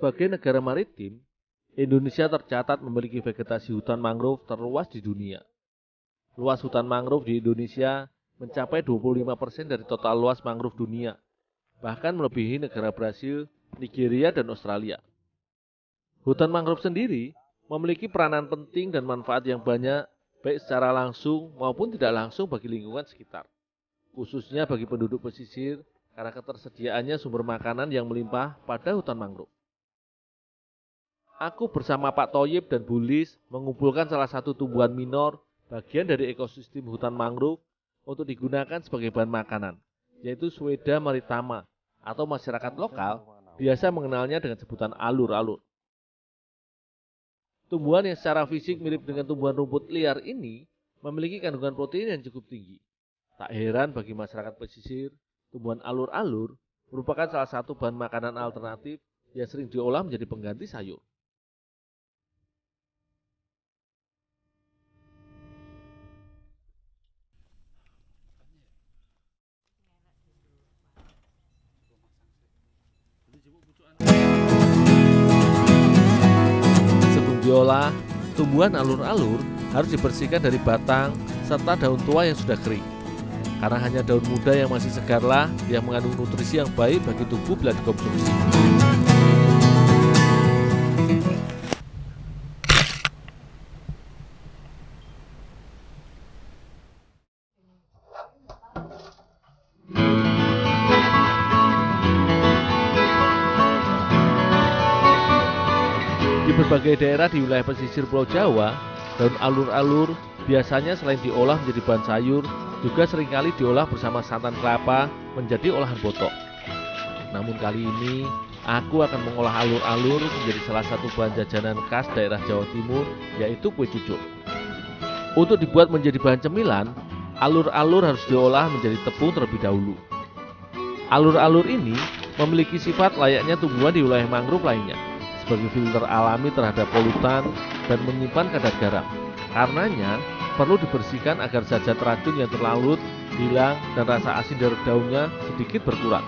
Sebagai negara maritim, Indonesia tercatat memiliki vegetasi hutan mangrove terluas di dunia. Luas hutan mangrove di Indonesia mencapai 25% dari total luas mangrove dunia, bahkan melebihi negara Brasil, Nigeria, dan Australia. Hutan mangrove sendiri memiliki peranan penting dan manfaat yang banyak, baik secara langsung maupun tidak langsung bagi lingkungan sekitar, khususnya bagi penduduk pesisir karena ketersediaannya sumber makanan yang melimpah pada hutan mangrove. Aku bersama Pak Thoyib dan Bu Lis mengumpulkan salah satu tumbuhan minor bagian dari ekosistem hutan mangrove untuk digunakan sebagai bahan makanan, yaitu Sueda maritama atau masyarakat lokal biasa mengenalnya dengan sebutan alur-alur. Tumbuhan yang secara fisik mirip dengan tumbuhan rumput liar ini memiliki kandungan protein yang cukup tinggi. Tak heran bagi masyarakat pesisir, tumbuhan alur-alur merupakan salah satu bahan makanan alternatif yang sering diolah menjadi pengganti sayur. Sebelum diolah, tumbuhan alur-alur harus dibersihkan dari batang serta daun tua yang sudah kering. Karena hanya daun muda yang masih segarlah yang mengandung nutrisi yang baik bagi tubuh bila dikonsumsi. Di berbagai daerah di wilayah pesisir Pulau Jawa, daun alur-alur biasanya selain diolah menjadi bahan sayur, juga seringkali diolah bersama santan kelapa menjadi olahan botok. Namun kali ini, aku akan mengolah alur-alur menjadi salah satu bahan jajanan khas daerah Jawa Timur, yaitu kue cucur. Untuk dibuat menjadi bahan cemilan, alur-alur harus diolah menjadi tepung terlebih dahulu. Alur-alur ini memiliki sifat layaknya tumbuhan di wilayah mangrove lainnya, sebagai filter alami terhadap polutan dan menyimpan kadar garam. Karenanya, perlu dibersihkan agar zat-zat racun yang terlarut hilang dan rasa asin dari daunnya sedikit berkurang.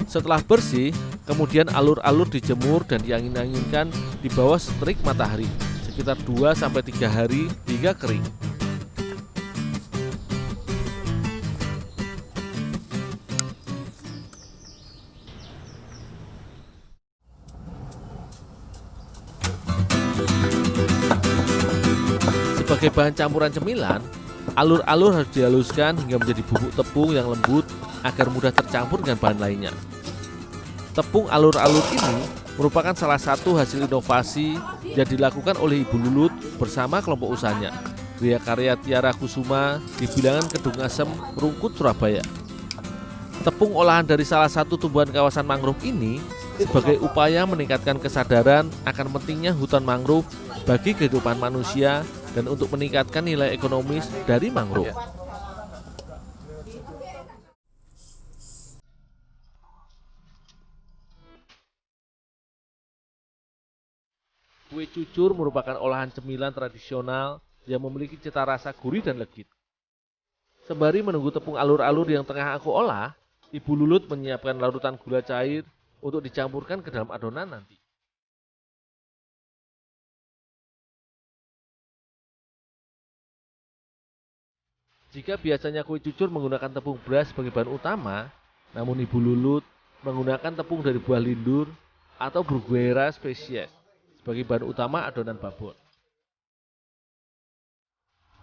Setelah bersih, kemudian alur-alur dijemur dan diangin-anginkan di bawah terik matahari sekitar 2-3 hari hingga kering. Sebagai bahan campuran cemilan, alur-alur harus dihaluskan hingga menjadi bubuk tepung yang lembut agar mudah tercampur dengan bahan lainnya. Tepung alur-alur ini merupakan salah satu hasil inovasi yang dilakukan oleh Ibu Lulut bersama kelompok usahanya, Gria Karya Tiara Kusuma di bilangan Kedung Asem, Rungkut, Surabaya. Tepung olahan dari salah satu tumbuhan kawasan mangrove ini sebagai upaya meningkatkan kesadaran akan pentingnya hutan mangrove bagi kehidupan manusia dan untuk meningkatkan nilai ekonomis dari mangrove. Kue cucur merupakan olahan cemilan tradisional yang memiliki cita rasa gurih dan legit. Sembari menunggu tepung alur-alur yang tengah aku olah, Ibu Lulut menyiapkan larutan gula cair untuk dicampurkan ke dalam adonan nanti. Jika biasanya kue cucur menggunakan tepung beras sebagai bahan utama, namun Ibu Lulut menggunakan tepung dari buah lindur atau Bruguera spesies sebagai bahan utama adonan babon.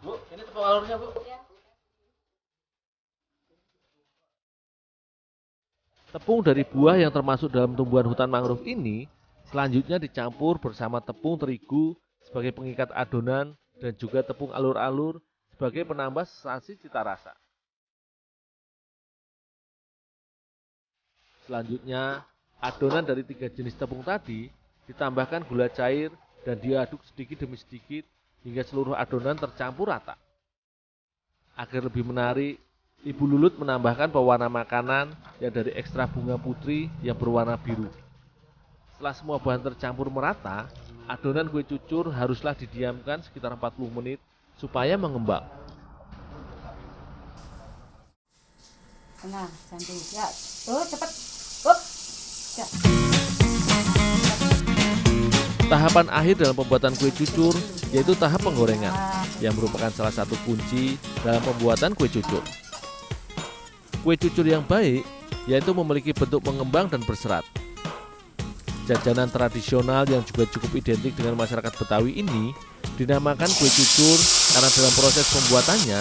Bu, ini tepung alurnya, Bu. Tepung dari buah yang termasuk dalam tumbuhan hutan mangrove ini selanjutnya dicampur bersama tepung terigu sebagai pengikat adonan dan juga tepung alur-alur sebagai penambah sensasi cita rasa. Selanjutnya, adonan dari 3 jenis tepung tadi ditambahkan gula cair dan diaduk sedikit demi sedikit hingga seluruh adonan tercampur rata. Agar lebih menarik, Ibu Lulut menambahkan pewarna makanan yang dari ekstrak bunga putri yang berwarna biru. Setelah semua bahan tercampur merata, adonan kue cucur haruslah didiamkan sekitar 40 menit supaya mengembang. Tengah, cantik. Ya, cepet. Up. Ya. Tahapan akhir dalam pembuatan kue cucur yaitu tahap penggorengan, yang merupakan salah satu kunci dalam pembuatan kue cucur. Kue cucur yang baik yaitu memiliki bentuk mengembang dan berserat. Jajanan tradisional yang juga cukup identik dengan masyarakat Betawi ini dinamakan kue cucur karena dalam proses pembuatannya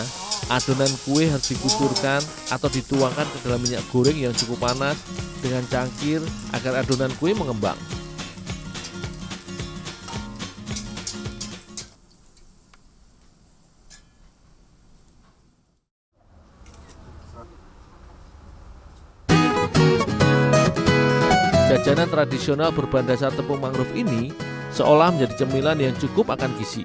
adonan kue harus dikucurkan atau dituangkan ke dalam minyak goreng yang cukup panas dengan cangkir agar adonan kue mengembang. Jajanan tradisional berbahan dasar tepung mangrove ini seolah menjadi cemilan yang cukup akan gizi.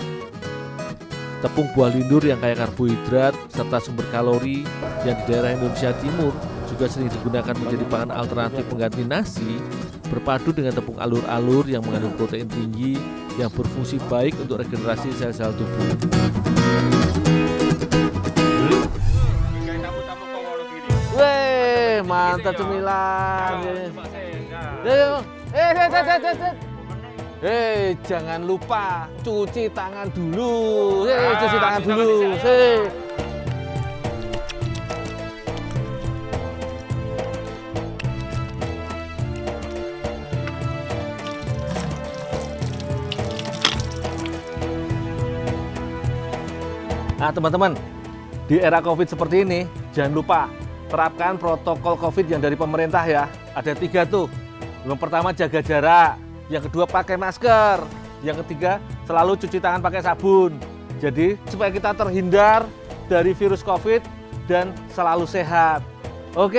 Tepung buah lindur yang kaya karbohidrat serta sumber kalori yang di daerah Indonesia Timur juga sering digunakan menjadi bahan alternatif pengganti nasi, berpadu dengan tepung alur-alur yang mengandung protein tinggi yang berfungsi baik untuk regenerasi sel-sel tubuh. Weh, mantap cemilan. Jangan lupa cuci tangan dulu. Cuci tangan dulu. Nah, teman-teman, di era COVID seperti ini, jangan lupa terapkan protokol COVID yang dari pemerintah ya. Ada 3 tuh. Yang pertama jaga jarak, yang kedua pakai masker, yang ketiga selalu cuci tangan pakai sabun. Jadi supaya kita terhindar dari virus COVID dan selalu sehat. Oke.